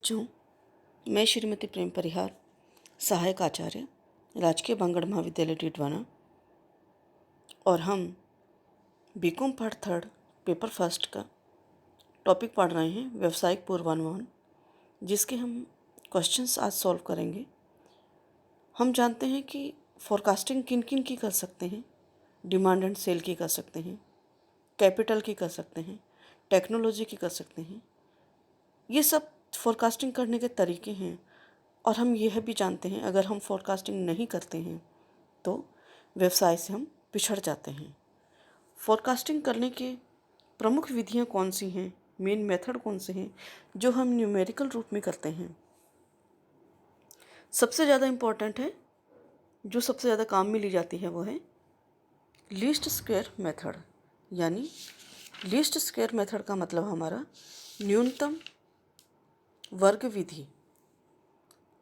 बच्चों, मैं श्रीमती प्रेम परिहार, सहायक आचार्य, राजकीय बांगड़ महाविद्यालय टिटवाना, और हम BCom part third paper first का टॉपिक पढ़ रहे हैं व्यावसायिक पूर्वानुमान, जिसके हम क्वेश्चंस आज सॉल्व करेंगे। हम जानते हैं कि फोरकास्टिंग किन किन की कर सकते हैं। डिमांड एंड सेल की कर सकते हैं, कैपिटल की कर सकते हैं, टेक्नोलॉजी की कर सकते हैं। ये सब फोरकास्टिंग करने के तरीके हैं। और हम यह भी जानते हैं अगर हम फोरकास्टिंग नहीं करते हैं तो व्यवसाय से हम पिछड़ जाते हैं। फोरकास्टिंग करने के प्रमुख विधियां कौन सी हैं, मेन मेथड कौन से हैं जो हम न्यूमेरिकल रूप में करते हैं। सबसे ज़्यादा इम्पॉर्टेंट है, जो सबसे ज़्यादा काम में ली जाती है, वो है लीस्ट स्क्वायर मेथड। यानी लीस्ट स्क्वायर मेथड का मतलब हमारा न्यूनतम वर्ग विधि।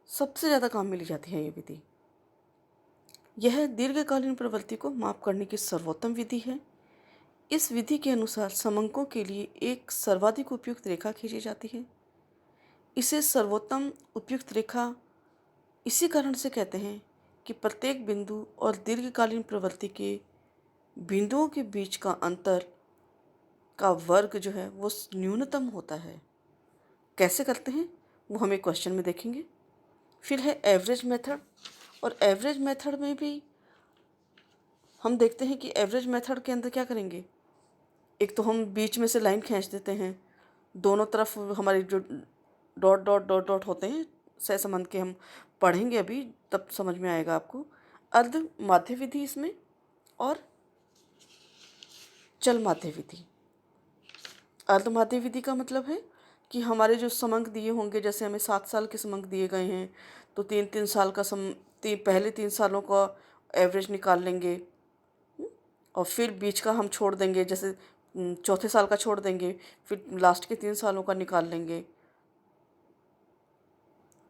सबसे ज़्यादा काम में ली जाती है ये विधि। यह दीर्घकालीन प्रवृत्ति को माप करने की सर्वोत्तम विधि है। इस विधि के अनुसार समंकों के लिए एक सर्वाधिक उपयुक्त रेखा खींची जाती है। इसे सर्वोत्तम उपयुक्त रेखा इसी कारण से कहते हैं कि प्रत्येक बिंदु और दीर्घकालीन प्रवृत्ति के बिंदुओं के बीच का अंतर का वर्ग जो है वो न्यूनतम होता है। कैसे करते हैं वो हम एक क्वेश्चन में देखेंगे। फिर है एवरेज मेथड, और एवरेज मेथड में भी हम देखते हैं कि एवरेज मेथड के अंदर क्या करेंगे। एक तो हम बीच में से लाइन खींच देते हैं, दोनों तरफ हमारे जो डॉट डॉट डॉट डॉट होते हैं सहसंबंध के, हम पढ़ेंगे अभी तब समझ में आएगा आपको। अर्ध माध्य विधि इसमें, और चल माध्य विधि। अर्ध माध्य विधि का मतलब है कि हमारे जो समंक दिए होंगे, जैसे हमें 7 साल के समंक दिए गए हैं तो 3-3 साल का पहले 3 सालों का एवरेज निकाल लेंगे, और फिर बीच का हम छोड़ देंगे, जैसे चौथे साल का छोड़ देंगे, फिर लास्ट के 3 सालों का निकाल लेंगे।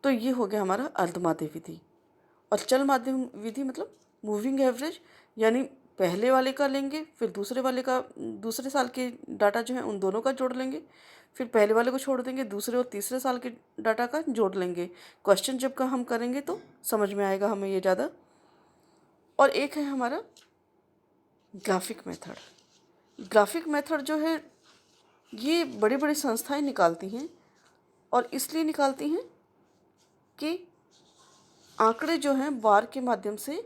तो ये हो गया हमारा अर्ध माध्य विधि। और चल माध्य विधि मतलब मूविंग एवरेज, यानी पहले वाले का लेंगे, फिर दूसरे वाले का, दूसरे साल के डाटा जो है उन दोनों का जोड़ लेंगे, फिर पहले वाले को छोड़ देंगे, दूसरे और तीसरे साल के डाटा का जोड़ लेंगे। क्वेश्चन जब का हम करेंगे तो समझ में आएगा हमें ये ज़्यादा। और एक है हमारा ग्राफिक मेथड। ग्राफिक मेथड जो है ये बड़ी बड़ी संस्थाएं निकालती हैं, और इसलिए निकालती हैं कि आंकड़े जो हैं बार के माध्यम से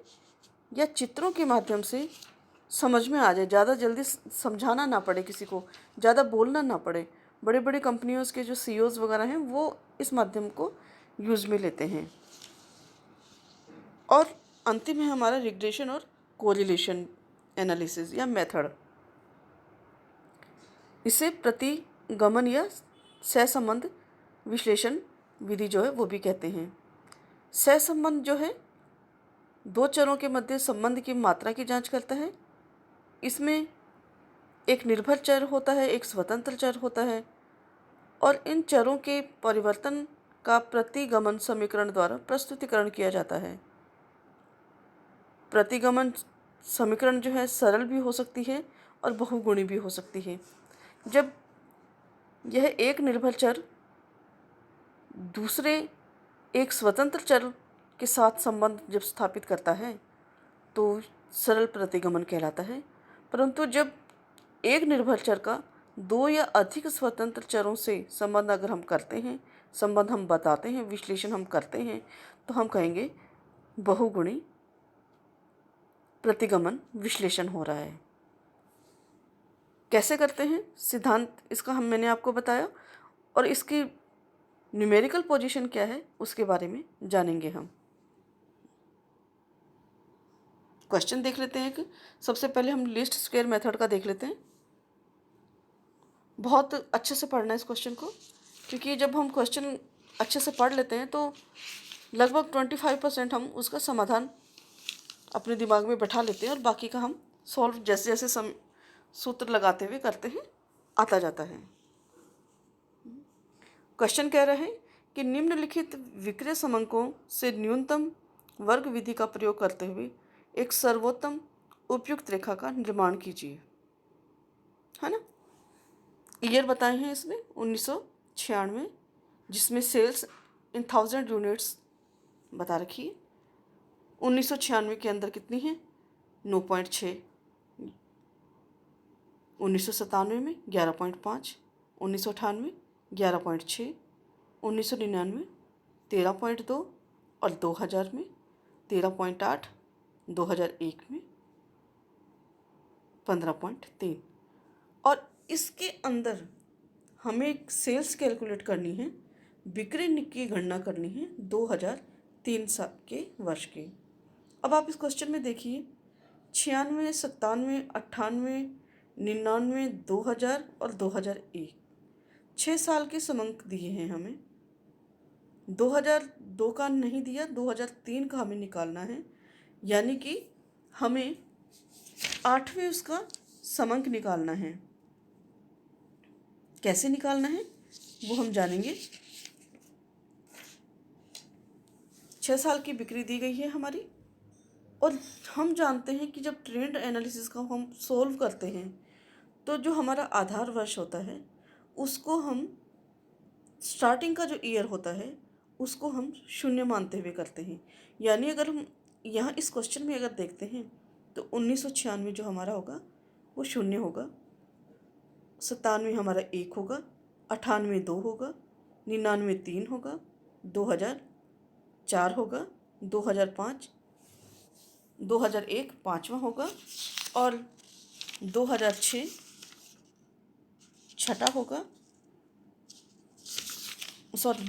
या चित्रों के माध्यम से समझ में आ जाए, ज़्यादा जल्दी समझाना ना पड़े, किसी को ज़्यादा बोलना ना पड़े। बड़े बड़े कंपनियों के जो सीईओज़ वगैरह हैं वो इस माध्यम को यूज़ में लेते हैं। और अंतिम है हमारा रिग्रेशन और कोरिलेशन एनालिसिस या मेथड। इसे प्रतिगमन या सहसंबंध विश्लेषण विधि जो है वो भी कहते हैं। सहसंबंध जो है दो चरों के मध्य संबंध की मात्रा की जांच करता है। इसमें एक निर्भर चर होता है, एक स्वतंत्र चर होता है, और इन चरों के परिवर्तन का प्रतिगमन समीकरण द्वारा प्रस्तुतिकरण किया जाता है। प्रतिगमन समीकरण जो है सरल भी हो सकती है और बहुगुणी भी हो सकती है। जब यह एक निर्भर चर दूसरे एक स्वतंत्र चर के साथ संबंध जब स्थापित करता है तो सरल प्रतिगमन कहलाता है। परंतु जब एक निर्भर चर का दो या अधिक स्वतंत्र चरों से संबंध अगर हम करते हैं, संबंध हम बताते हैं, विश्लेषण हम करते हैं, तो हम कहेंगे बहुगुणी प्रतिगमन विश्लेषण हो रहा है। कैसे करते हैं सिद्धांत इसका मैंने आपको बताया, और इसकी न्यूमेरिकल पोजीशन क्या है उसके बारे में जानेंगे हम। क्वेश्चन देख लेते हैं कि सबसे पहले हम लीस्ट स्क्वायर मेथड का देख लेते हैं। बहुत अच्छे से पढ़ना है इस क्वेश्चन को, क्योंकि जब हम क्वेश्चन अच्छे से पढ़ लेते हैं तो लगभग 25% हम उसका समाधान अपने दिमाग में बैठा लेते हैं, और बाकी का हम सॉल्व जैसे जैसे सूत्र लगाते हुए करते हैं, आता जाता है। क्वेश्चन कह रहे हैं कि निम्नलिखित विक्रय समंकों से न्यूनतम वर्ग विधि का प्रयोग करते हुए एक सर्वोत्तम उपयुक्त रेखा का निर्माण कीजिए, है ना। ईयर बताए हैं इसमें 1996, जिसमें सेल्स इन 1000 यूनिट्स बता रखी है। 1996 के अंदर कितनी है? 9.6। 1997 में 11.5, 1998 11.6, 1999 13.2 और 2000 में 13.8, 2001 में 15.3। और इसके अंदर हमें एक सेल्स कैलकुलेट करनी है, बिक्री की गणना करनी है 2003 साल के वर्ष की। अब आप इस क्वेश्चन में देखिए 96, 97, 98, 99, 2000 और 2001, 6 साल के समंक दिए हैं हमें। 2002 का नहीं दिया, 2003 का हमें निकालना है, यानी कि हमें 8वें उसका समंक निकालना है। कैसे निकालना है वो हम जानेंगे। 6 साल की बिक्री दी गई है हमारी, और हम जानते हैं कि जब ट्रेंड एनालिसिस का हम सोल्व करते हैं तो जो हमारा आधार वर्ष होता है उसको हम स्टार्टिंग का जो ईयर होता है उसको हम 0 मानते हुए करते हैं। यानी अगर हम यहाँ इस क्वेश्चन में अगर देखते हैं तो 1996 जो हमारा होगा वो 0 होगा, 97 हमारा 1 होगा, 98 2 होगा, 99 3 होगा, 2000 4 होगा, 2005 2001 5वां होगा, और 2006 छठा होगा,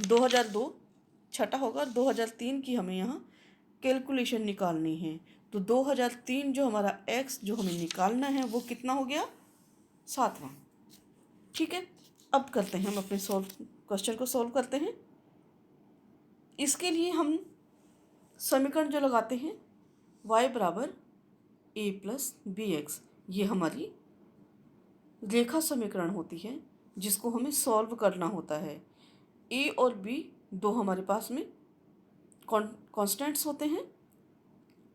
2002 छठा होगा, 2003 की हमें यहाँ कैलकुलेशन निकालनी है। तो 2003 जो हमारा x जो हमें निकालना है वो कितना हो गया? 7वां। ठीक है, अब करते हैं हम अपने क्वेश्चन को सॉल्व करते हैं। इसके लिए हम समीकरण जो लगाते हैं y बराबर a प्लस बी एक्स, ये हमारी रेखा समीकरण होती है जिसको हमें सॉल्व करना होता है। a और b दो हमारे पास में कॉन्स्टेंट्स होते हैं,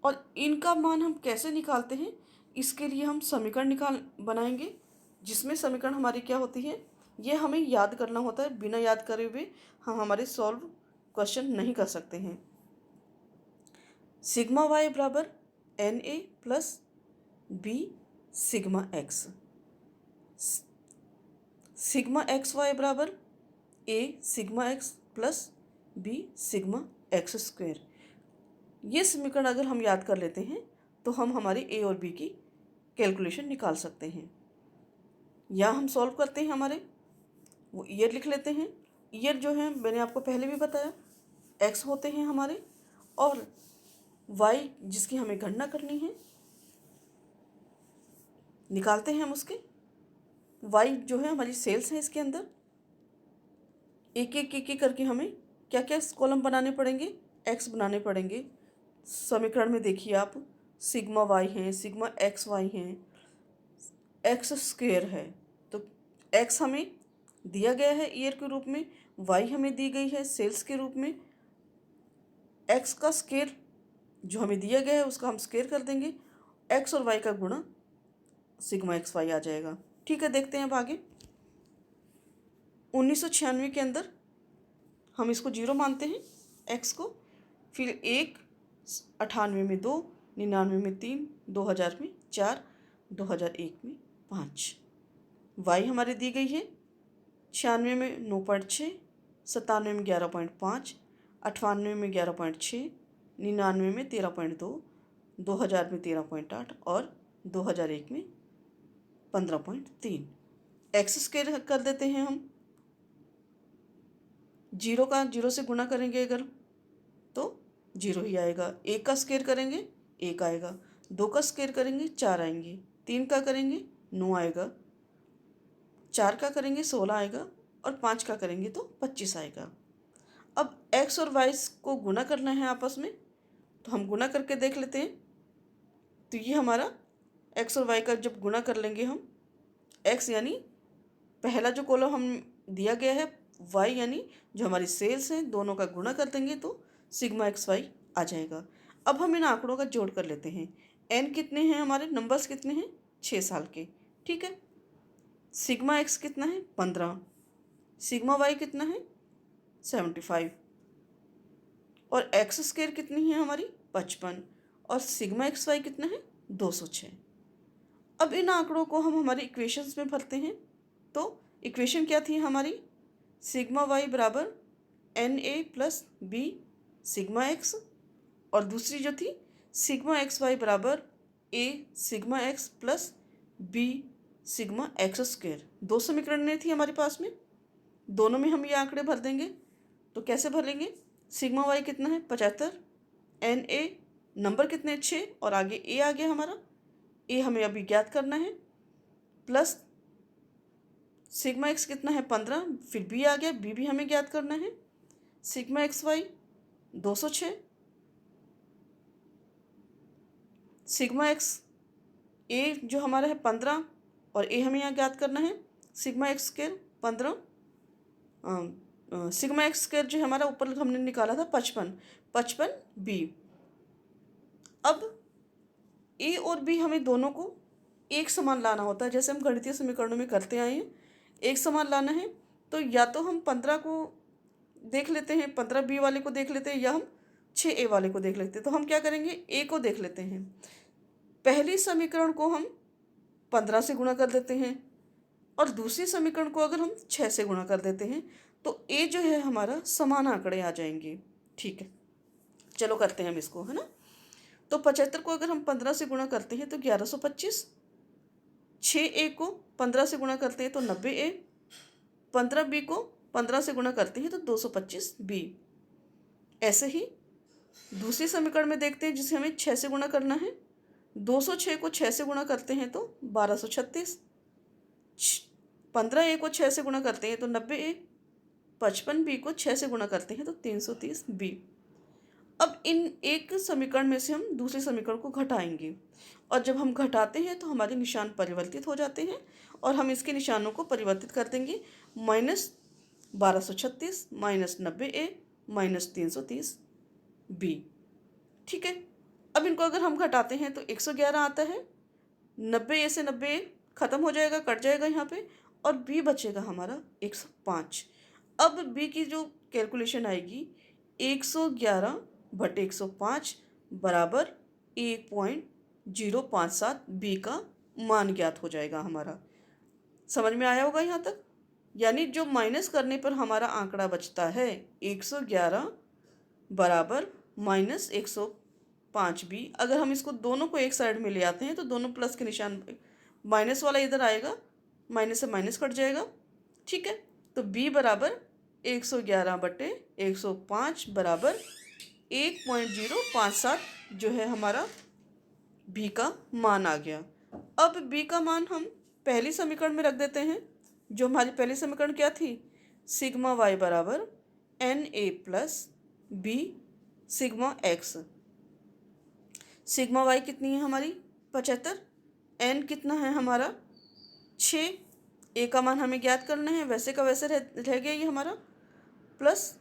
और इनका मान हम कैसे निकालते हैं इसके लिए हम समीकरण बनाएंगे, जिसमें समीकरण हमारी क्या होती है ये हमें याद करना होता है। बिना याद करे हुए हम हमारे सॉल्व क्वेश्चन नहीं कर सकते हैं। सिग्मा y बराबर N A plus B sigma X, sigma X Y बराबर A sigma X plus B sigma X square. ये समीकरण अगर हम याद कर लेते हैं तो हम हमारी ए और बी की कैलकुलेशन निकाल सकते हैं। या हम सॉल्व करते हैं, हमारे वो ईयर लिख लेते हैं। ईयर जो है मैंने आपको पहले भी बताया, एक्स होते हैं हमारे, और वाई जिसकी हमें गणना करनी है निकालते हैं हम उसके। वाई जो है हमारी सेल्स है, इसके अंदर एक एक करके हमें क्या क्या कॉलम बनाने पड़ेंगे, एक्स बनाने पड़ेंगे। समीकरण में देखिए आप, सिग्मा वाई है, सिग्मा एक्स वाई है, एक्स स्क्वेयर है। तो एक्स हमें दिया गया है ईयर के रूप में, वाई हमें दी गई है सेल्स के रूप में। एक्स का स्क्वेयर जो हमें दिया गया है उसका हम स्क्वेयर कर देंगे, एक्स और वाई का गुणा सिग्मा एक्स वाई आ जाएगा। ठीक है, देखते हैं अब आगे। 1996 के अंदर हम इसको 0 मानते हैं एक्स को, फिर 1, 98 में 2, 99 में 3, 2000 में 4, 2001 में 5। वाई हमारी दी गई है 96 में 9.6, 97 में 11.5, 98 में 11.6, 99 में 13.2, 2000 में 13.8 और 2001 में 15.3। एक्स स्क्वायर कर देते हैं हम, 0 का 0 से गुणा करेंगे अगर तो 0 ही आएगा। 1 का स्क्वायर करेंगे 1 आएगा, 2 का स्क्वायर करेंगे 4 आएंगे, 3 का करेंगे 9 आएगा, 4 का करेंगे 16 आएगा, और 5 का करेंगे तो 25 आएगा। अब x और y को गुणा करना है आपस में, तो हम गुणा करके देख लेते हैं। तो ये हमारा x और y का जब गुणा कर लेंगे हम, x यानी पहला जो कॉलम हम दिया गया है, y यानी जो हमारी सेल्स हैं, दोनों का गुणा कर देंगे तो सिग्मा एक्स वाई आ जाएगा। अब हम इन आंकड़ों का जोड़ कर लेते हैं। n कितने हैं हमारे, नंबर्स कितने हैं, 6 साल के। ठीक है, सिग्मा एक्स कितना है 15, सिग्मा वाई कितना है 75 और एक्स स्क्वायर कितनी है हमारी 55 और सिग्मा एक्स वाई कितना है 206। अब इन आंकड़ों को हम हमारी इक्वेशंस में भरते हैं। तो इक्वेशन क्या थी हमारी, सिग्मा वाई बराबर N A plus B sigma X, और दूसरी जो थी सिग्मा एक्स वाई बराबर A sigma X plus B sigma X square. दो समीकरण थी हमारे पास में, दोनों में हम ये आंकड़े भर देंगे। तो कैसे भरेंगे, सिग्मा वाई कितना है 75, एन ए नंबर कितने 6 और आगे ए आ गया हमारा, ए हमें अभी ज्ञात करना है, प्लस सिग्मा एक्स कितना है 15, फिर बी आ गया, बी भी हमें ज्ञात करना है, sigma X Y 206, sigma X A जो हमारा है 15 और ए हमें यहाँ ज्ञात करना है, sigma X square 15, sigma X square जो हमारा ऊपर हमने निकाला था 55 बी। अब ए और बी हमें दोनों को एक समान लाना होता है, जैसे हम गणितीय समीकरणों में करते आए हैं, एक समान लाना है। तो या तो हम 15 को देख लेते हैं, 15 बी वाले को देख लेते हैं, या हम 6 ए वाले को देख लेते हैं। तो हम क्या करेंगे, ए को देख लेते हैं। पहली समीकरण को हम 15 से गुणा कर देते हैं और दूसरी समीकरण को अगर हम 6 से गुणा कर देते हैं तो ए जो है हमारा समान आंकड़े आ जाएंगे। ठीक है, चलो करते हैं हम इसको, है ना। तो 75 को अगर हम 15 से गुणा करते हैं तो 1125, 6 ए को 15 से गुणा करते हैं तो 90 ए, 15 बी को 15 से गुणा करते हैं तो 225 बी। ऐसे ही दूसरी समीकरण में देखते हैं जिसे हमें 6 से गुणा करना है। 206 को 6 से गुणा करते हैं तो 1236, 15 ए को 6 से गुणा करते हैं तो 90 ए, 55 बी को 6 से गुणा करते हैं तो 330 बी। अब इन एक समीकरण में से हम दूसरे समीकरण को घटाएंगे और जब हम घटाते हैं तो हमारे निशान परिवर्तित हो जाते हैं और हम इसके निशानों को परिवर्तित कर देंगे, -1236 -90 ए -330 बी। ठीक है, अब इनको अगर हम घटाते हैं तो 111 आता है, 90 ए से 90 ए खत्म हो जाएगा, कट जाएगा यहाँ पे, और बी बचेगा हमारा 105। अब बी की जो कैलकुलेशन आएगी 111/105 बराबर 1.057 बी का मान ज्ञात हो जाएगा हमारा। समझ में आया होगा यहाँ तक। यानी जो माइनस करने पर हमारा आंकड़ा बचता है 111 बराबर -105 बी। अगर हम इसको दोनों को एक साइड में ले आते हैं तो दोनों प्लस के निशान, माइनस वाला इधर आएगा, माइनस से माइनस कट जाएगा। ठीक है, तो बी बराबर 111/105 बराबर 1.057 जो है हमारा बी का मान आ गया। अब बी का मान हम पहली समीकरण में रख देते हैं। जो हमारी पहली समीकरण क्या थी, सिग्मा वाई बराबर N A plus B sigma X. Sigma Y कितनी है हमारी 75, एन कितना है हमारा 6, ए का मान हमें ज्ञात करना है, वैसे का वैसे रह गया ये हमारा, प्लस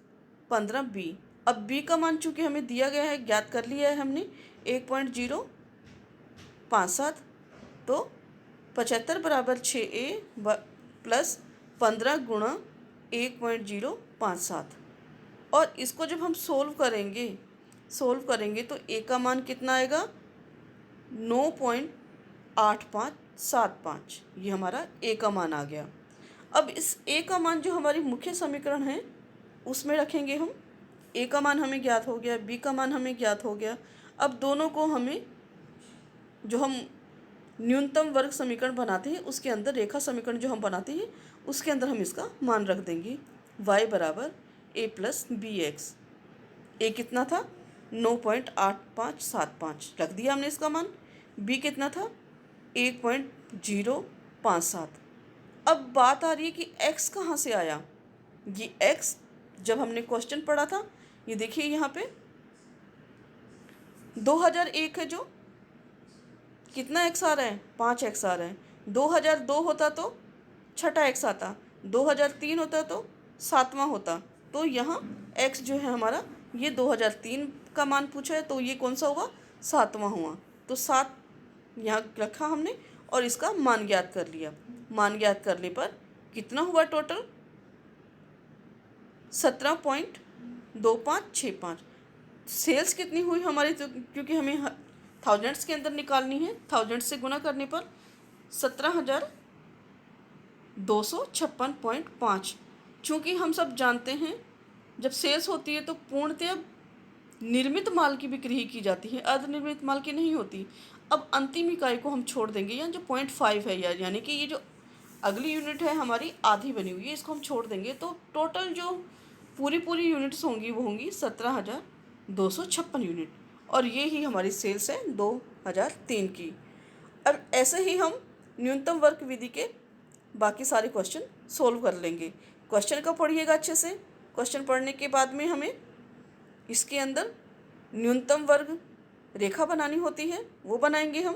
15 बी। अब बी का मान चूँकि हमें दिया गया है, ज्ञात कर लिया है हमने 1.057, तो 75 बराबर 6 ए प्लस 15 गुणा 1.057। और इसको जब हम सोल्व करेंगे तो ए का मान कितना आएगा 9.8575। ये हमारा ए का मान आ गया। अब इस ए का मान जो हमारी मुख्य समीकरण है उसमें रखेंगे हम। ए का मान हमें ज्ञात हो गया, बी का मान हमें ज्ञात हो गया। अब दोनों को हमें, जो हम न्यूनतम वर्ग समीकरण बनाते हैं उसके अंदर, रेखा समीकरण जो हम बनाते हैं उसके अंदर हम इसका मान रख देंगे। y बराबर ए प्लस बी एक्स। ए कितना था 9.8575, रख दिया हमने इसका मान। बी कितना था 1.057। अब बात आ रही है कि x कहाँ से आया। ये x जब हमने क्वेश्चन पढ़ा था, ये देखिए यहाँ पे 2001 है, जो कितना x आ रहा है 5x आ रहा है। 2002 होता तो छठा x आता, 2003 होता तो 7वां होता। तो यहाँ x जो है हमारा ये 2003 का मान पूछा है, तो ये कौन सा हुआ 7वां हुआ। तो 7 यहाँ रखा हमने और इसका मान ज्ञात कर लिया। मान ज्ञात करने पर कितना हुआ टोटल 17.2565। सेल्स कितनी हुई हमारी, तो क्योंकि हमें थाउजेंड्स के अंदर निकालनी है, थाउजेंड्स से गुना करने पर 17,256.5। चूँकि हम सब जानते हैं जब सेल्स होती है तो पूर्णतः निर्मित माल की बिक्री ही की जाती है, अर्धनिर्मित माल की नहीं होती। अब अंतिम इकाई को हम छोड़ देंगे, या जो 0.5 है यानी कि ये जो अगली यूनिट है हमारी आधी बनी हुई है, इसको हम छोड़ देंगे तो टोटल जो पूरी यूनिट्स होंगी वो होंगी 17,256 यूनिट, और ये ही हमारी सेल्स है 2003 की। अब ऐसे ही हम न्यूनतम वर्ग विधि के बाकी सारे क्वेश्चन सोल्व कर लेंगे। क्वेश्चन का पढ़िएगा अच्छे से। क्वेश्चन पढ़ने के बाद में हमें इसके अंदर न्यूनतम वर्ग रेखा बनानी होती है, वो बनाएंगे हम।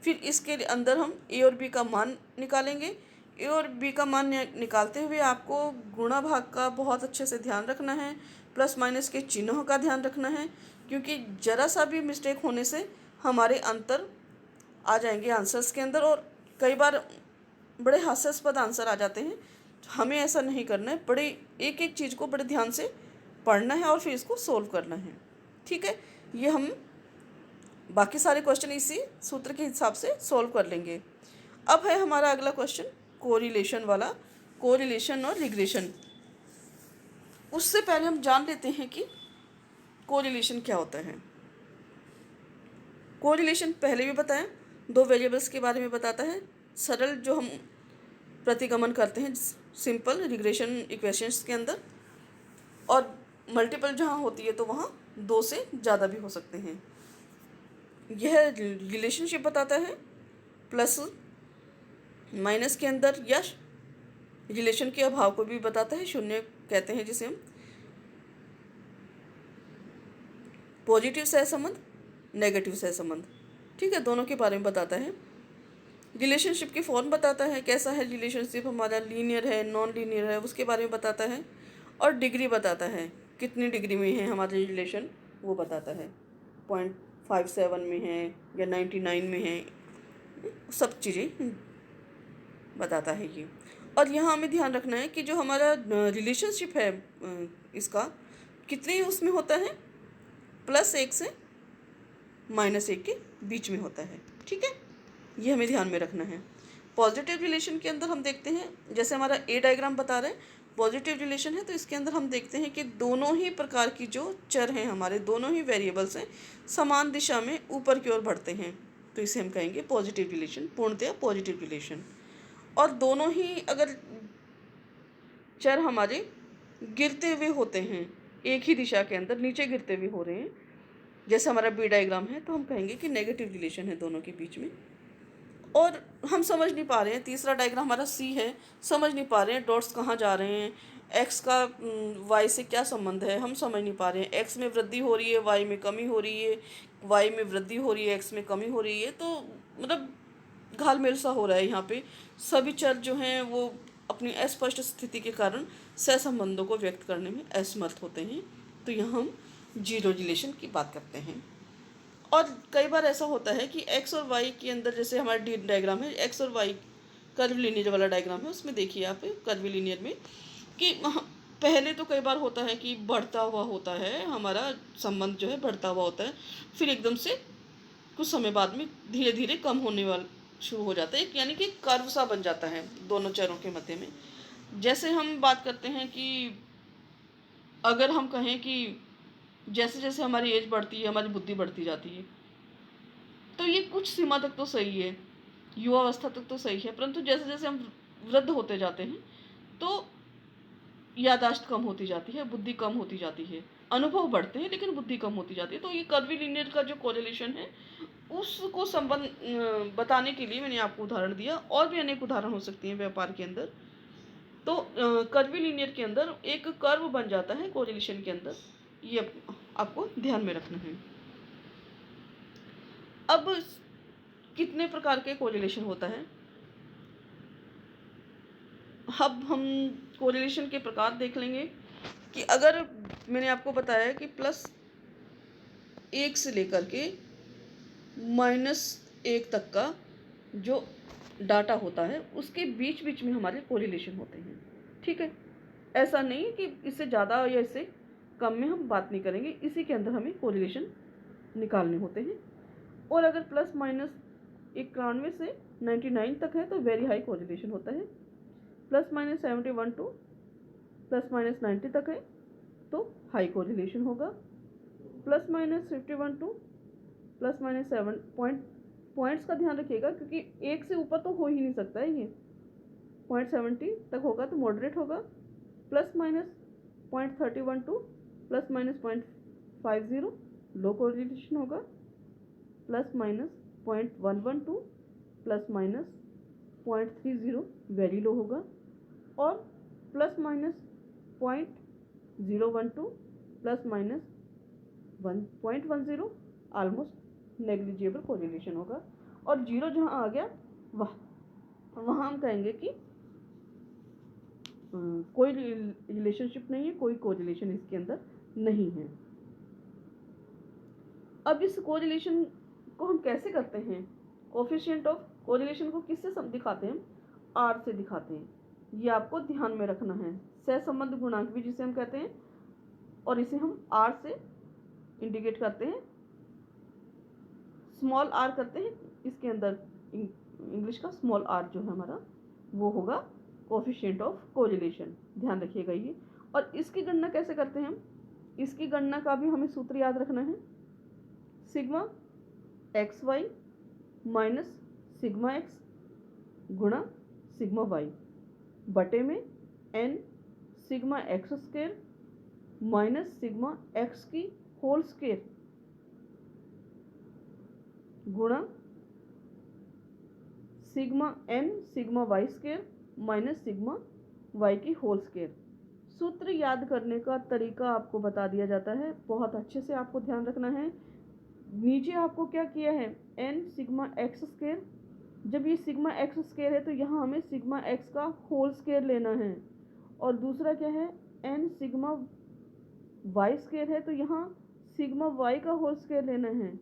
फिर इसके अंदर हम ए और बी का मान निकालेंगे। ए और बी का मान निकालते हुए आपको गुणा भाग का बहुत अच्छे से ध्यान रखना है, प्लस माइनस के चिन्हों का ध्यान रखना है, क्योंकि ज़रा सा भी मिस्टेक होने से हमारे अंतर आ जाएंगे आंसर्स के अंदर, और कई बार बड़े हास्यास्पद आंसर आ जाते हैं। हमें ऐसा नहीं करना है, बड़े एक एक चीज़ को बड़े ध्यान से पढ़ना है और फिर इसको सोल्व करना है। ठीक है, ये हम बाकी सारे क्वेश्चन इसी सूत्र के हिसाब से सोल्व कर लेंगे। अब है हमारा अगला क्वेश्चन कोरिलेशन वाला, कोरिलेशन और रिग्रेशन। उससे पहले हम जान लेते हैं कि कोरिलेशन क्या होता है। कोरिलेशन पहले भी बताया, दो वेरिएबल्स के बारे में बताता है। सरल जो हम प्रतिगमन करते हैं सिंपल रिग्रेशन इक्वेशंस के अंदर, और मल्टीपल जहाँ होती है तो वहाँ दो से ज़्यादा भी हो सकते हैं। यह रिलेशनशिप बताता है प्लस माइनस के अंदर, या रिलेशन के अभाव को भी बताता है, शून्य कहते हैं जिसे हम। पॉजिटिव सहसंबंध, नेगेटिव सहसंबंध, ठीक है, दोनों के बारे में बताता है। रिलेशनशिप की फॉर्म बताता है, कैसा है रिलेशनशिप हमारा, लीनियर है नॉन लीनियर है, उसके बारे में बताता है। और डिग्री बताता है, कितनी डिग्री में है हमारे रिलेशन, वो बताता है। 0.57 में है या 99 में है, सब चीज़ें बताता है ये। और यहाँ हमें ध्यान रखना है कि जो हमारा रिलेशनशिप है इसका कितने उसमें होता है, +1 से -1 के बीच में होता है। ठीक है, ये हमें ध्यान में रखना है। पॉजिटिव रिलेशन के अंदर हम देखते हैं, जैसे हमारा ए डायग्राम बता रहे हैं पॉजिटिव रिलेशन है, तो इसके अंदर हम देखते हैं कि दोनों ही प्रकार की जो चर हैं हमारे, दोनों ही वेरिएबल्स हैं, समान दिशा में ऊपर की ओर बढ़ते हैं, तो इसे हम कहेंगे पॉजिटिव रिलेशन, पूर्णतया पॉजिटिव रिलेशन। और दोनों ही अगर चर हमारे गिरते हुए होते हैं, एक ही दिशा के अंदर नीचे गिरते हुए हो रहे हैं, जैसे हमारा बी डायग्राम है, तो हम कहेंगे कि नेगेटिव रिलेशन है दोनों के बीच में। और हम समझ नहीं पा रहे हैं, तीसरा डायग्राम हमारा सी है, समझ नहीं पा रहे हैं डॉट्स कहाँ जा रहे हैं, एक्स का वाई से क्या संबंध है, हम समझ नहीं पा रहे हैं। एक्स में वृद्धि हो रही है, वाई में कमी हो रही है, वाई में वृद्धि हो रही है, एक्स में कमी हो रही है, तो मतलब घालमेल सा हो रहा है। यहाँ पे सभी चर जो हैं वो अपनी अस्पष्ट स्थिति के कारण सहसंबंधों को व्यक्त करने में असमर्थ होते हैं, तो यहाँ हम जीरो रिलेशन की बात करते हैं। और कई बार ऐसा होता है कि एक्स और वाई के अंदर, जैसे हमारा डी डायग्राम है, एक्स और वाई कर्व लीनियर वाला डायग्राम है, उसमें देखिए आप कर्व लीनियर में कि पहले तो कई बार होता है कि बढ़ता हुआ होता है हमारा संबंध, जो है बढ़ता हुआ होता है, फिर एकदम से कुछ समय बाद में धीरे धीरे कम होने वाला शुरू हो जाता है, यानी कि कर्व सा बन जाता है दोनों चरों के मध्य में। जैसे हम बात करते हैं कि अगर हम कहें कि जैसे जैसे हमारी एज बढ़ती है हमारी बुद्धि बढ़ती जाती है, तो ये कुछ सीमा तक तो सही है, युवावस्था तक तो सही है, परंतु जैसे जैसे हम वृद्ध होते जाते हैं तो याददाश्त कम होती जाती है, बुद्धि कम होती जाती है, अनुभव बढ़ते हैं लेकिन बुद्धि कम होती जाती है। तो ये कर्वी लीनियर का जो कोरिलेशन है उसको संबंध बताने के लिए मैंने आपको उदाहरण दिया, और भी अनेक उदाहरण हो सकती हैं व्यापार के अंदर। तो कर्वी लीनियर के अंदर एक कर्व बन जाता है कोरिलेशन के अंदर, ये आपको ध्यान में रखना है। अब कितने प्रकार के कोरिलेशन होता है, अब हम कोरिलेशन के प्रकार देख लेंगे कि अगर मैंने आपको बताया कि +1 से लेकर के -1 तक का जो डाटा होता है उसके बीच बीच में हमारे कोरिलेशन होते हैं। ठीक है, ऐसा नहीं है कि इससे ज़्यादा या इससे कम में हम बात नहीं करेंगे, इसी के अंदर हमें कोरिलेशन निकालने होते हैं। और अगर प्लस माइनस 91 से 99 तक है तो वेरी हाई कोरिलेशन होता है। Plus minus 71 two plus minus 90 तक है तो हाई कोरिलेशन होगा। Plus minus 51 two plus minus 7 points का ध्यान रखिएगा, क्योंकि एक से ऊपर तो हो ही नहीं सकता है, ये 0.70 तक होगा तो मॉडरेट होगा। Plus minus 0.31 two plus minus 0.50 लो कोरिलेशन होगा। Plus minus 0.11 two plus minus 0.30 very low होगा। और plus minus 0.01 two plus minus 1.10 almost negligible correlation होगा। और जीरो जहाँ आ गया वहाँ हम कहेंगे कि कोई रिलेशनशिप नहीं है, कोई कोरिलेशन इसके अंदर नहीं है। अब इस कोरिलेशन को हम कैसे करते हैं? कोफिशिएंट ऑफ कोरिलेशन को किससे दिखाते हैं? आर से दिखाते हैं। ये आपको ध्यान में रखना है। सहसंबंध गुणांक भी जिसे हम कहते हैं, और इसे हम आर से इंडिकेट करते हैं, स्मॉल आर करते हैं। इसके अंदर इंग्लिश का स्मॉल आर जो है हमारा वो होगा कोफिशिएंट ऑफ कोरिलेशन, ध्यान रखिएगा ये। और इसकी गणना कैसे करते हैं हम? इसकी गणना का भी हमें सूत्र याद रखना है। Sigma X Y minus sigma X गुणा सिग्मा वाई बटे में N sigma X square minus sigma X की होल स्क्वायर गुणा sigma N sigma Y square minus sigma Y की होल स्क्वायर। सूत्र याद करने का तरीका आपको बता दिया जाता है, बहुत अच्छे से आपको ध्यान रखना है। नीचे आपको क्या किया है? एन सिग्मा एक्स स्क्वायर, जब ये सिग्मा एक्स स्क्वायर है तो यहाँ हमें सिग्मा एक्स का होल स्क्वायर लेना है। और दूसरा क्या है? एन सिग्मा वाई स्क्वायर है तो यहाँ सिग्मा वाई का होल स्क्वायर लेना है।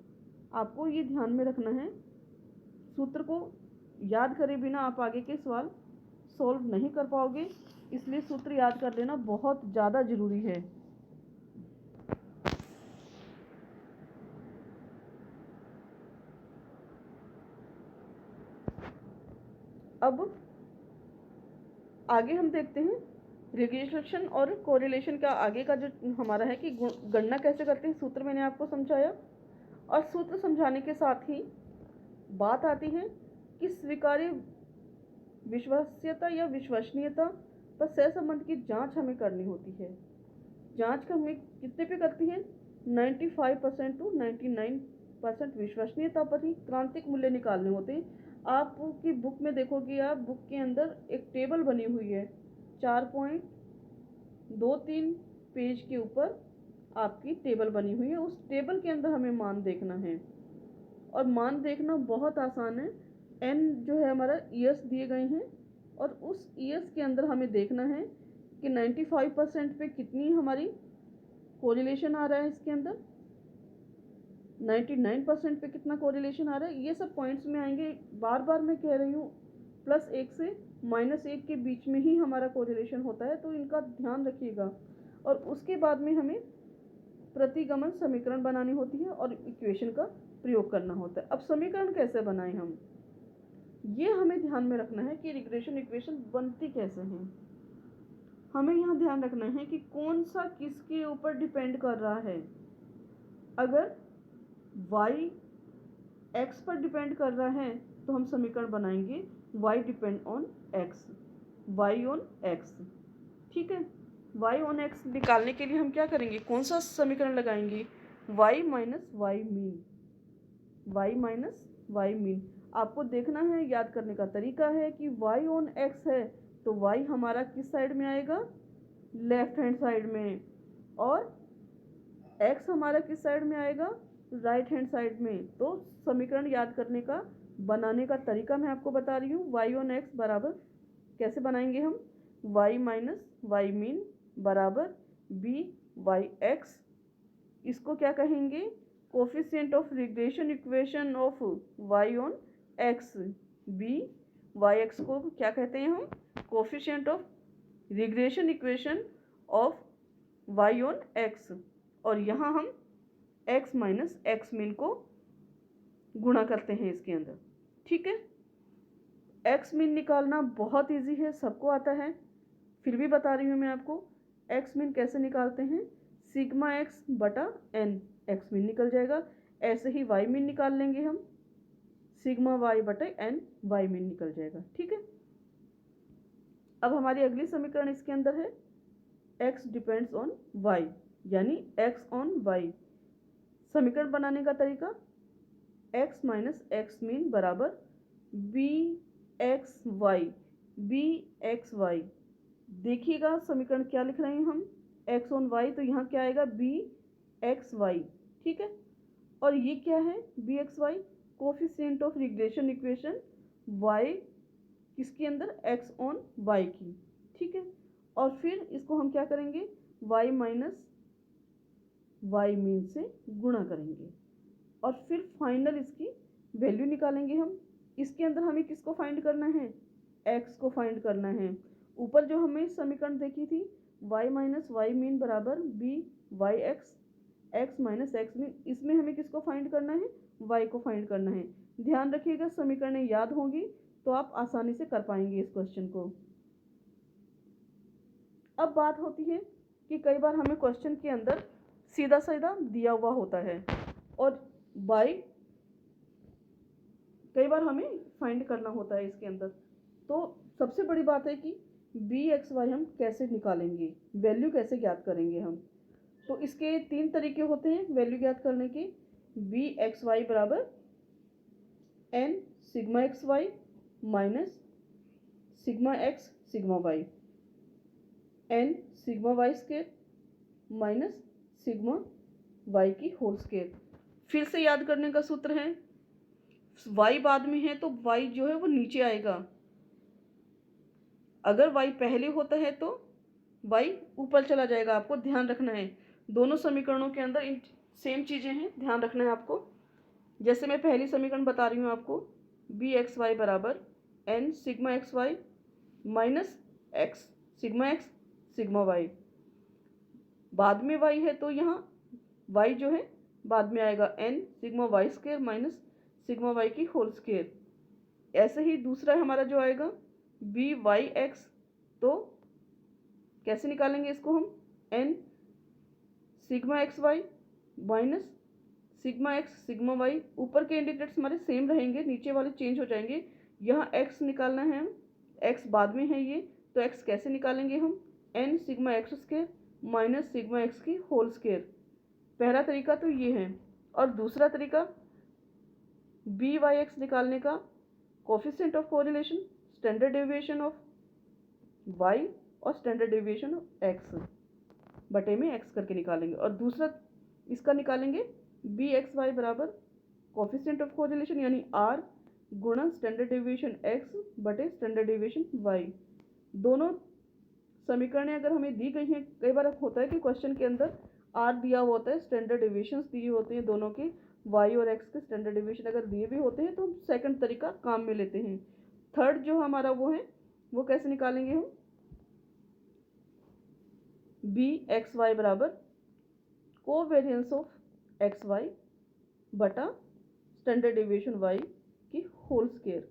आपको ये ध्यान में रखना है। सूत्र को याद करे बिना आप आगे के सवाल सॉल्व नहीं कर पाओगे, इसलिए सूत्र याद कर लेना बहुत ज़्यादा ज़रूरी है। अब आगे हम देखते हैं रिलेशन और कोरिलेशन का आगे का जो हमारा है कि गणना कैसे करते हैं। सूत्र मैंने आपको समझाया, और सूत्र समझाने के साथ ही बात आती है कि स्वीकार्य विश्वसनीयता या विश्वसनीयता पर सहसंबंध की जांच हमें करनी होती है। जांच हमें कितने पे करती है? 95% टू 99% विश्वसनीयता पर ही क्रांतिक मूल्य निकालने होते हैं। आपकी बुक में देखोगे, आप बुक के अंदर एक टेबल बनी हुई है, 4.23 पेज के ऊपर आपकी टेबल बनी हुई है। उस टेबल के अंदर हमें मान देखना है, और मान देखना बहुत आसान है। एन जो है हमारा ईयर्स दिए गए हैं, और उस ईयर्स के अंदर हमें देखना है कि 95% पे कितनी हमारी कोरिलेशन आ रहा है, इसके अंदर 99% पे कितना कोरिलेशन आ रहा है। ये सब पॉइंट्स में आएंगे। बार बार मैं कह रही हूँ, +1 से -1 के बीच में ही हमारा कोरिलेशन होता है, तो इनका ध्यान रखिएगा। और उसके बाद में हमें प्रतिगमन समीकरण बनानी होती है और इक्वेशन का प्रयोग करना होता है। अब समीकरण कैसे बनाएं हम, ये हमें ध्यान में रखना है कि रिग्रेशन इक्वेशन बनती कैसे हैं। हमें यहाँ ध्यान रखना है कि कौन सा किसके ऊपर डिपेंड कर रहा है। अगर y x पर डिपेंड कर रहा है तो हम समीकरण बनाएंगे y depend on x, y on x। ठीक है, y ऑन x निकालने के लिए हम क्या करेंगे? कौन सा समीकरण लगाएंगे? y minus Y mean, y minus Y mean. आपको देखना है, याद करने का तरीका है कि y ऑन x है तो y हमारा किस साइड में आएगा? लेफ्ट हैंड साइड में। और x हमारा किस साइड में आएगा? राइट हैंड साइड में। तो समीकरण याद करने का, बनाने का तरीका मैं आपको बता रही हूँ। y ऑन x बराबर कैसे बनाएंगे हम? y माइनस वाई मीन बराबर b वाई एक्स। इसको क्या कहेंगे? Coefficient of regression equation of y on x। b Y X को क्या कहते हैं हम? Coefficient of regression equation of y on x, और यहाँ हम x माइनस एक्स मीन को गुणा करते हैं इसके अंदर। ठीक है, एक्स मीन निकालना बहुत इजी है, सबको आता है, फिर भी बता रही हूँ मैं आपको। एक्स मीन कैसे निकालते हैं, सिग्मा एक्स बटा एन, एक्स मीन निकल जाएगा। ऐसे ही वाई मीन निकाल लेंगे हम, सिग्मा वाई बटे एन, वाई मीन निकल जाएगा। ठीक है, अब हमारी अगली समीकरण इसके अंदर है x डिपेंड्स ऑन y, यानी x ऑन y। समीकरण बनाने का तरीका, x माइनस एक्स मीन बराबर B X Y, B X Y. देखिएगा समीकरण क्या लिख रहे हैं हम, x ऑन y, तो यहाँ क्या आएगा बी एक्स वाई। ठीक है, और ये क्या है B X Y, coefficient of regression equation y किसके अंदर, x ऑन y की। ठीक है, और फिर इसको हम क्या करेंगे, y माइनस वाई मीन से गुणा करेंगे, और फिर फाइनल इसकी वैल्यू निकालेंगे हम। इसके अंदर हमें किसको फाइंड करना है, x को फाइंड करना है। ऊपर जो हमें समीकरण देखी थी y माइनस वाई मीन बराबर B Y X, X minus X mean, इसमें हमें किसको फाइंड करना है, y को फाइंड करना है। ध्यान रखिएगा समीकरणें याद होंगी तो आप आसानी से कर पाएंगे इस क्वेश्चन को। अब बात होती है कि कई बार हमें क्वेश्चन के अंदर सीधा सीधा दिया हुआ होता है और बाई कई बार हमें फाइंड करना होता है इसके अंदर। तो सबसे बड़ी बात है कि बी एक्स वाई हम कैसे निकालेंगे, वैल्यू कैसे ज्ञात करेंगे हम। तो इसके 3 तरीके होते हैं वैल्यू ज्ञात करने के। बी एक्स वाई बराबर N sigma X Y minus sigma X sigma Y, N sigma Y square minus sigma Y की होल स्क्वायर। फिर से याद करने का सूत्र है, वाई बाद में है तो वाई जो है वो नीचे आएगा, अगर वाई पहले होता है तो वाई ऊपर चला जाएगा। आपको ध्यान रखना है, दोनों समीकरणों के अंदर इन सेम चीज़ें हैं, ध्यान रखना है आपको। जैसे मैं पहली समीकरण बता रही हूँ आपको, बी एक्स वाई बराबर N sigma X Y minus X sigma X sigma Y. बाद में वाई है तो यहाँ वाई जो है बाद में आएगा N sigma Y square minus sigma Y की होल स्क्वायर। ऐसे ही दूसरा हमारा जो आएगा बी वाई एक्स, तो कैसे निकालेंगे इसको हम, N sigma X Y minus sigma X sigma Y. ऊपर के इंटीग्रेट्स हमारे सेम रहेंगे, नीचे वाले चेंज हो जाएंगे। यहाँ एक्स निकालना है, एक्स बाद में है ये, तो एक्स कैसे निकालेंगे हम, N sigma X square minus sigma X की होल स्क्वायर। पहला तरीका तो ये है। और दूसरा तरीका बी वाई एक्स निकालने का, coefficient of correlation, standard deviation of Y और स्टैंडर्ड डेविएशन ऑफ एक्स बटे में एक्स करके निकालेंगे। और दूसरा इसका निकालेंगे बी एक्स वाई बराबर कोफिशिएंट ऑफ कोरिलेशन यानी आर गुणा स्टैंडर्ड डेविएशन एक्स बटे स्टैंडर्ड डेविएशन वाई। दोनों समीकरणें अगर हमें दी गई हैं, कई बार होता है कि क्वेश्चन के अंदर आर दिया हुआ होता है, स्टैंडर्ड डेविएशंस दिए होते हैं दोनों के, वाई और एक्स के स्टैंडर्ड डेविएशन अगर दिए भी होते हैं तो हम सेकंड तरीका काम में लेते हैं। थर्ड जो हमारा वो है वो कैसे निकालेंगे हम, बी एक्स वाई बराबर कोवेरियंस ऑफ एक्स वाई बटा स्टैंडर्ड डेविएशन वाई की होल स्क्वायर।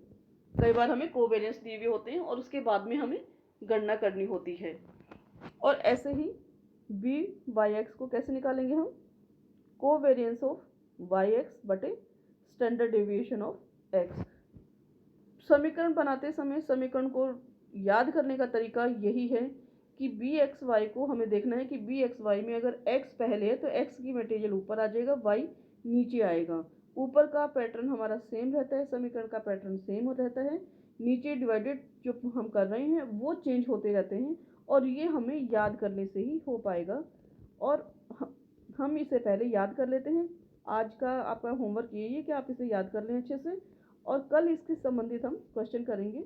कई बार हमें कोवेरियंस दिए हुए होते हैं और उसके बाद में हमें गणना करनी होती है। और ऐसे ही बी वाई एक्स को कैसे निकालेंगे हम, कोवेरियंस ऑफ वाई एक्स बटे स्टैंडर्ड डेविएशन ऑफ एक्स। समीकरण बनाते समय समीकरण को याद करने का तरीका यही है कि बी एक्स वाई को हमें देखना है कि बी एक्स वाई में अगर एक्स पहले है तो एक्स की मटेरियल ऊपर आ जाएगा, वाई नीचे आएगा। ऊपर का पैटर्न हमारा सेम रहता है, समीकरण का पैटर्न सेम रहता है, नीचे डिवाइडेड जो हम कर रहे हैं वो चेंज होते रहते हैं, और ये हमें याद करने से ही हो पाएगा। और हम इसे पहले याद कर लेते हैं। आज का आपका होमवर्क यही है कि आप इसे याद कर लें अच्छे से, और कल इसके संबंधित हम क्वेश्चन करेंगे।